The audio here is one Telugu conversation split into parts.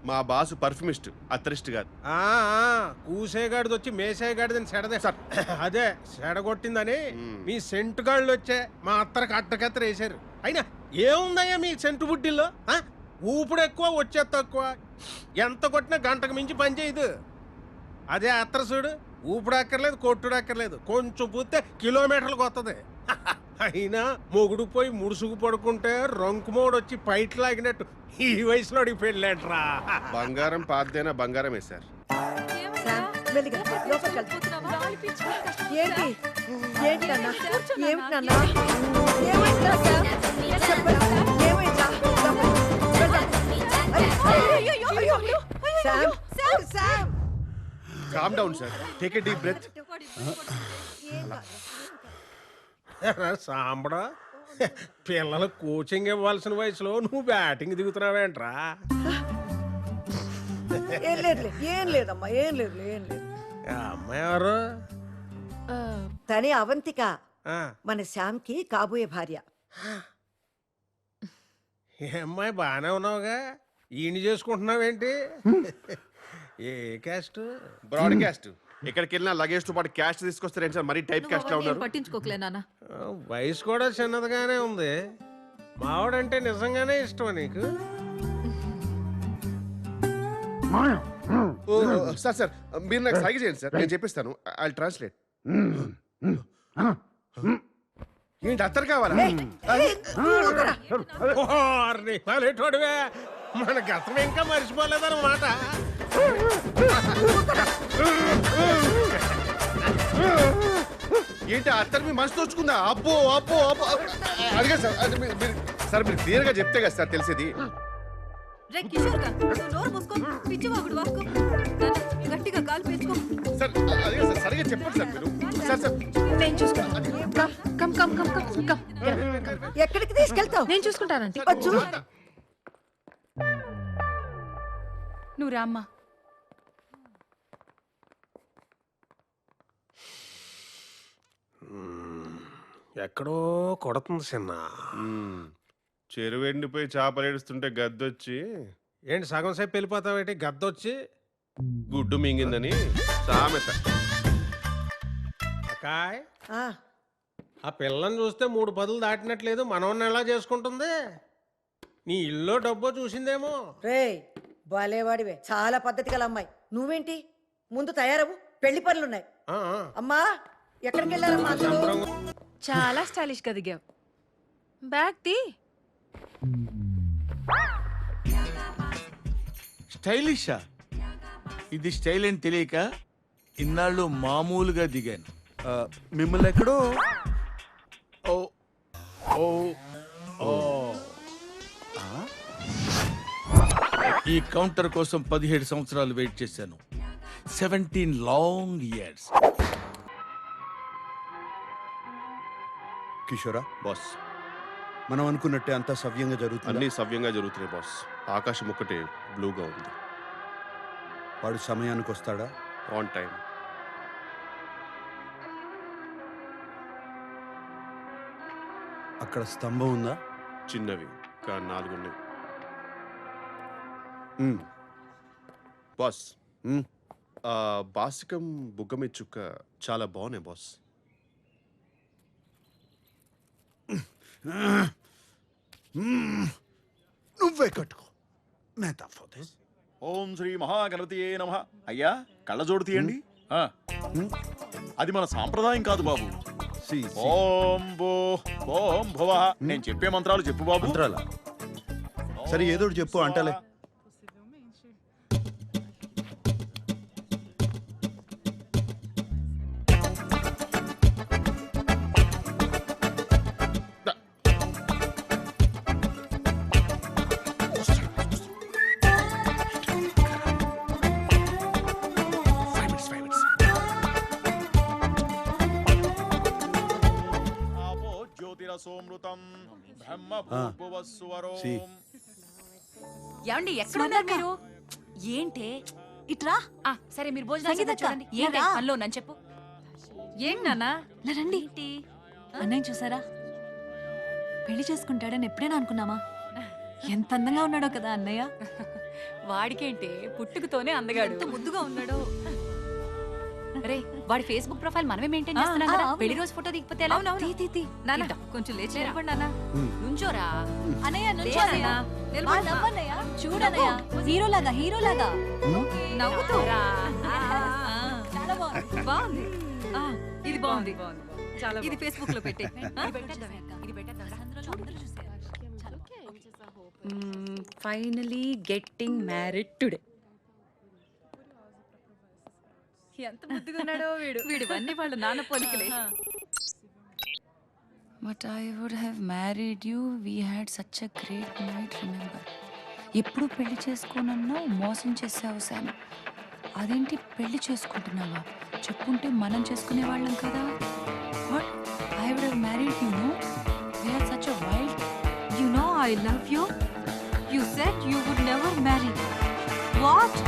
మా బాసు పర్ఫ్యూమిస్ట్, అత్తరిస్ట్ కాదు. కూసేగాడిది వచ్చి మేసేగాడిదని సెడదే సార్. అదే సెడగొట్టిందని మీ సెంటు గాళ్ళు వచ్చే మా అత్తరికి అట్టకత్తర వేసారు. అయినా ఏముందయ్యా మీ సెంటు బుడ్డిల్లో? ఊపుడు ఎక్కువ, వచ్చే తక్కువ. ఎంత కొట్టినా గంటకు మించి పని చేయదు. అదే అత్తర చూడు, ఊపుడు అక్కర్లేదు, కొట్టుడు అక్కర్లేదు, కొంచెం పూస్తే కిలోమీటర్లకు వస్తుంది. అయినా మొగుడు పోయి ముడుసుకు పడుకుంటే రంకుమోడు వచ్చి పైట్ లాగినట్టు ఈ వయసులో పెళ్ళేట్రా. బంగారం పాతదైనా బంగారమే sir. Calm down sir, take a deep breath. సాంబడా, పిల్లలకు కోచింగ్ ఇవ్వాల్సిన వయసులో నువ్వు బ్యాటింగ్ దిగుతున్నావేంట్రా? ఏం లేదమ్మా, ఏం లేదు. అమ్మాయి ఎవరు? తనే అవంతిక, మన శ్యామ్కి కాబోయే భార్య. ఏ అమ్మాయి, బాగానే ఉన్నావుగా, ఈయన చేసుకుంటున్నావేంటి? ఏ క్యాస్ట్? Broad caste. ఎక్కడికి వెళ్ళినా లగేజ్ తో పాటు క్యాష్ తీసుకొస్తారేంటి సార్? మరీ టైప్ క్యాస్ట్ లా ఉన్నారు. పట్టించుకోకలే నాన్న. వయసు కూడా చిన్నదిగానే ఉంది. మావాడంటే నిజంగానే ఇష్టమా నీకు? సార్ సార్, మీరు నాకు సైగ చేయండి సార్, నేను చెప్పిస్తాను. I translate. ఏంటి అత్తరు కావాలా? పల్లెటోడివే, మన గతం ఇంకా మర్చిపోలేదన్నమాట. ఏంటి అత్తరు మీ మనసు తోచుకుందా? అబ్బో అబ్బో అబ్బో. అడిగా సార్, సార్ మీరు క్లియర్ గా చెప్తే కదా సార్ తెలిసేది. గట్టిగా కాలు పెంచుకో సార్. అడిగా సార్, సరిగా చెప్పండి సార్ మీరు. సార్ సార్ నేను చూసుకుంటాను. ఎక్కడికి తీసుకెళ్తావు? నేను చూసుకుంటానంటే నువ్వు రామ్మా. ఎక్కడో కొడుతుంది చిన్న. చెరువు ఎండిపోయి చేపలు ఏడుస్తుంటే గద్దొచ్చి, ఏంటి సగం సేపు వెళ్ళిపోతావేంటి? గద్దొచ్చి గుడ్డు మింగిందని సామెత. అకాయ్, ఆ పిల్లని చూస్తే 3 పదులు దాటినట్లేదు. మనవన్ని ఎలా చేసుకుంటుంది? నీ ఇల్లు డబ్బో చూసిందేమో. రేయ్, బాలేవాడివే, చాలా పద్ధతి గల అమ్మాయి. నువ్వేంటి? ముందు తయారవు, పెళ్లి పనులున్నాయి. అమ్మా, ఎక్కడికి వెళ్ళారమ్మా అందరూ? చాలా స్టైలిష్ గా దిగావు. బ్యాగ్ తీ. స్టైలిషా? ఇది స్టైల్ అని తెలియక ఇన్నాళ్ళు మామూలుగా దిగాను. మిమ్మల్ని ఎక్కడో ఓ ఓ ఓ ఈ కౌంటర్ కోసం 17 సంవత్సరాలు వెయిట్ చేశాను. 17 లాంగ్ ఇయర్స్. కిషోరా బాస్, మనం అనుకున్నట్టే అంతా సవ్యంగా జరుగుతుంది. అన్ని సవ్యంగా జరుగుతున్నాయి బాస్. ఆకాశం ఒక్కటే బ్లూగా ఉంది. వాడు సమయానికి వస్తాడా? On time. అక్కడ స్తంభం ఉందా? చిన్నవి కానీ 4 ఉన్నాయి బాస్. బాసికం బుగ్గమి చుక్క చాలా బాగున్నాయి బాస్. నువ్వే కట్టుకో. ఓం శ్రీ మహాగణపతియే నమః. అయ్యా, కళ్ళజోడు తీయండి. అది మన సాంప్రదాయం కాదు బాబు. ఓం భూ ఓం భువః. నేను చెప్పే మంత్రాలు చెప్పు బాబు. మంత్రాలా? సరే, ఏదో ఒకటి చెప్పు అంటలే. సోమృతం బ్రహ్మ భూభువస్సువరో. ఏమండి, ఎక్కడున్నారు మీరు? ఏంటే ఇట్రా. సరే, మీరు భోజనం చూడండి. ఏంటి పనిలో నన్ను చెప్పు. ఏంటి నాన్న? రండి. అన్నయ్య చూసారా? పెళ్లి చేసుకుంటాడని ఎప్పుడైనా అనుకున్నామా? ఎంత అందంగా ఉన్నాడో కదా అన్నయ్య. వాడికేంటే పుట్టుకతోనే అందగాడు. ఎంత ముద్దుగా ఉన్నాడు. రే వాడి ఫేస్బుక్ ప్రొఫైల్ మనమే మెయింటైన్ చేస్తున్నాం కదా. పెళ్లి రోజు ఫోటో దిగిపోతే ఎలా? నాన్న కొంచెం లేచి నిలబడి నాన్న. నుంచోరా అన్నయ్య, నుంచోనయ్య. నవ్వన్నయ్య, చూడన్నయ్య, హీరోలాగా నవ్వుతోరా. చాలా బాగుంది. బాగుంది. ఇది బాగుంది. ఇది ఫేస్బుక్ లో పెట్టే. Finally getting married today. ఎంత ముద్దుగా ఉన్నాడో వీడివన్నీ వాళ్ళ నాన్న పోలికలే. But I would have married you, we had such a great night, remember. ఎప్పుడు పెళ్లి చేసుకోనన్నా మోసం చేసావు శామ్. అదేంటి పెళ్లి చేసుకుంటున్నావా? చెప్పుంటే మనం చేసుకునే వాళ్ళం కదా. What, I would have married you, no? We had such a wild. You know I love you. You said you would never marry. What?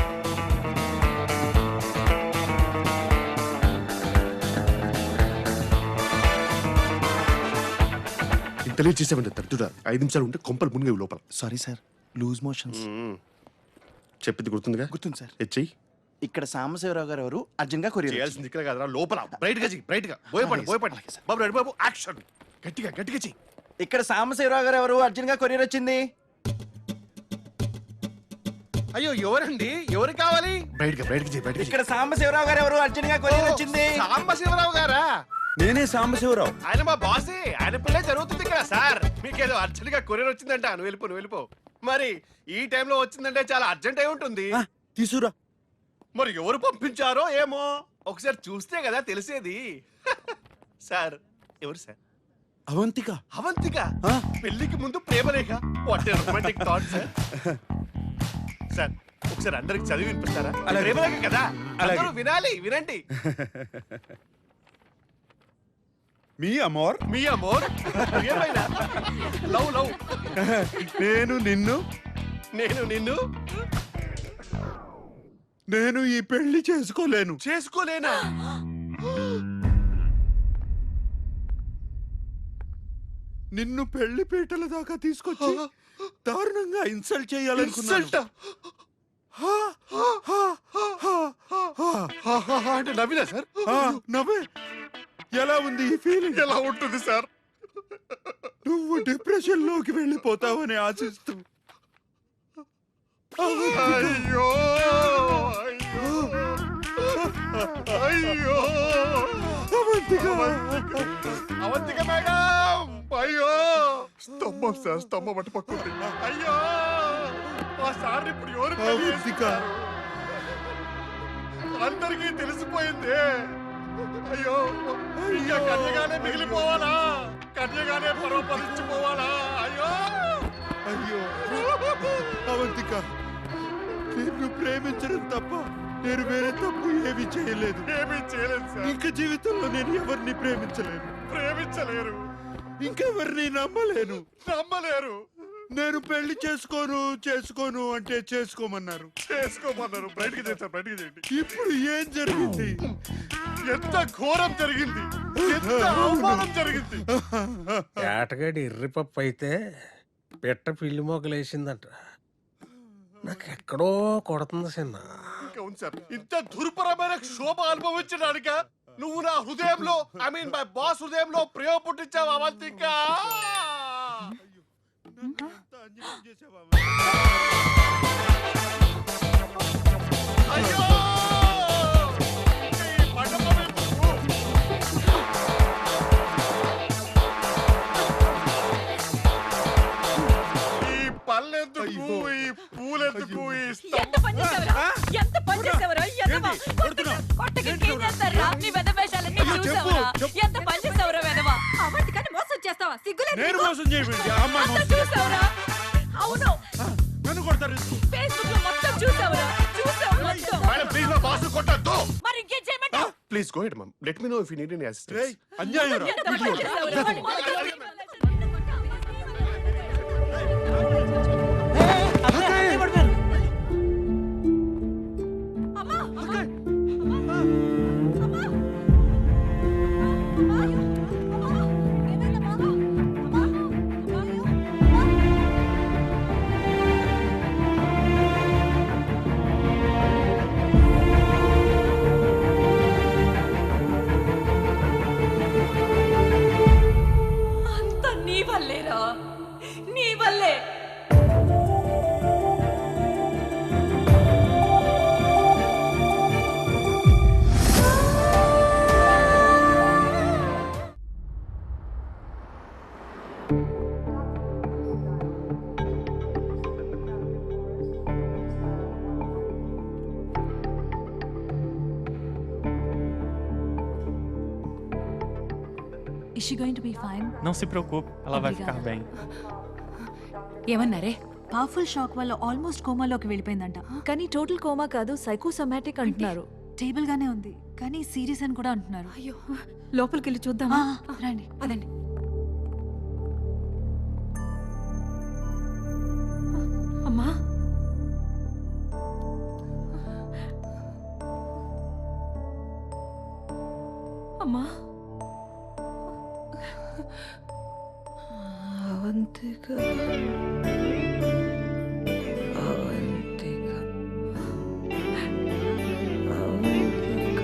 Interview చేసామంటే తరచుడా 5 నిమిషాలు ఉంటే కొంపలు మునిగేవి లోపల. Sorry sir, loose motions. చెప్పింది గుర్తుందిగా? గుర్తుంది సార్. హెచ్ఐ ఇక్కడ సాంబశివరావు గారు ఎవరు అర్జున్ గా కొరియర్ చేయాల్సింది ఇక్కడ కాదురా, లోపల బ్రైట్ గా చెయ్యి, బ్రైట్ గా. భయపడి బాబు, రెడీ బాబు, యాక్షన్. గట్టిగా చెయ్యి. ఇక్కడ సాంబశివరావు గారు ఎవరు అర్జున్ గా కొరియర్ వచ్చింది. అయ్యో ఎవరండి? ఎవరు కావాలి? బ్రైట్ గా చెయ్యి. ఇక్కడ సాంబశివరావు గారు ఎవరు అర్జున్ గా కొరియర్ వచ్చింది. సాంబశివరావు గారా? నేనే సాంబశివరావు. ఆయన మా బాసే. ఆయన పిల్లే జరుగుతుంది కదా సార్. మీకేదో అర్జెంట్ గా కొరియర్ వచ్చిందంట. నువ్వు వెళ్ళిపో. మరి ఈ టైంలో వచ్చిందంటే చాలా అర్జెంట్ అయి ఉంటుంది. తీసురా. మరి ఎవరు పంపించారో ఏమో ఒకసారి చూస్తే కదా తెలిసేది. సార్ ఎవరు సార్? అవంతిక. పెళ్లికి ముందు ప్రేమలేఖ. What a romantic thought sir. Sir ఒకసారి అందరికి చదివి వినిపిస్తారా? ప్రేమలేఖ కదా, అందరూ వినండి. మీ అమోర్ ఏమైనా లవ్. నేను నిన్ను నేను ఈ పెళ్లి చేసుకోలేనా? నిన్ను పెళ్లి పీటల దాకా తీసుకొచ్చి దారుణంగా ఇన్సల్ట్ చేయాలనుకున్నా. అంటే నవ్వినా సార్? నవ్వే. ఎలా ఉంది ఈ ఫీలింగ్? ఎలా ఉంటుంది సార్? నువ్వు డిప్రెషన్ లోకి వెళ్ళిపోతావని ఆశిస్తూ. అయ్యో అవంతిక మేడం. అయ్యో స్తంభం సార్, స్తంభం అటు పక్కుంది. అయ్యో మా సార్ ఇప్పుడు ఎవరు? అందరికీ తెలిసిపోయింది. అయ్యో ఇంకా కన్యగానే మిగిలిపోవాలా? కన్యగానే పరోపరించిపోవాలా? అయ్యో అవంతిక, నిన్ను ప్రేమించడం తప్ప నేను వేరే తప్పు ఏమీ చేయలేదు సార్. ఇంకా జీవితంలో నేను ఎవరిని ప్రేమించలేరు. ఇంకెవరిని నమ్మలేరు. నేను పెళ్లి చేసుకోను అంటే చేసుకోమన్నారు. బయటికి చేయండి. ఇప్పుడు ఏం జరిగింది? ఎంత ఘోరం జరిగింది, ఎంత అవమానం జరిగింది. ఏటగాడి ఎర్రిపప్పు అయితే పిట్ట పిల్లి మొగలేసిందంట. నాకెక్కడో కొడుతుంది చిన్న. అవును సార్, ఇంత దుర్భరమైన క్షోభ అనుభవించడానిక నువ్వు నా హృదయంలో, ఐ మీన్ మై బాస్ హృదయంలో ప్రేమ పుట్టించావు అవంతిక. అయ్యో ఈ పళ్ళెందుకు, ఈ పూలెందుకు, ఈ ఎంత పని చేసావురా? అవంతికని మోసం చేస్తావా? నేను మోసం చేయబడి చూసావురా? అవును, నన్ను కొడతారు. ఫేస్బుక్ లో మొత్తం చూసావురా? మేడం ప్లీజ్ మా బాస్ కొట్టద్దు. మరి ఇంకేం చేయమంటావు? Please go ahead mom. Let me know if you need any assistance. అన్యాయం. ఎంత పని చేసావురా? Is she going to be fine? Não se preocupe, ela vai ficar bem. ఏమన్నారే పవర్ఫుల్ షాక్ వల్ల ఆల్మోస్ట్ కోమాలోకి వెళ్ళిపోయిందంట. కానీ టోటల్ కోమా కాదు, సైకోసోమాటిక్ అంటున్నారు. స్టేబుల్ గానే ఉంది కానీ సీరియస్ అని కూడా అంటున్నారు. అయ్యో లోపలికి వెళ్ళి చూద్దామా? రండి. అదండి. అమ్మా అమ్మా అవంతిక అవంతిక అవంతిక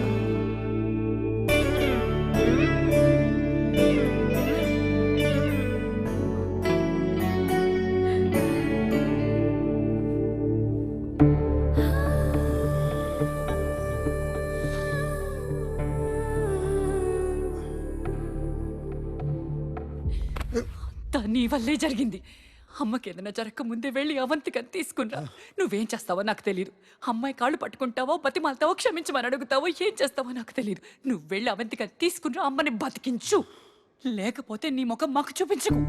నీ వల్లే జరిగింది. అమ్మకి ఏదైనా జరగక ముందే వెళ్ళి అవంతికని తీసుకున్నా. నువ్వేం చేస్తావో నాకు తెలియదు. అమ్మాయి కాళ్ళు పట్టుకుంటావో, బతిమాలతావో, క్షమించమని అడుగుతావో, ఏం చేస్తావో నాకు తెలియదు. నువ్వు వెళ్ళి అవంతికని తీసుకున్నా, అమ్మని బతికించు. లేకపోతే నీ ముఖం మాకు చూపించకు.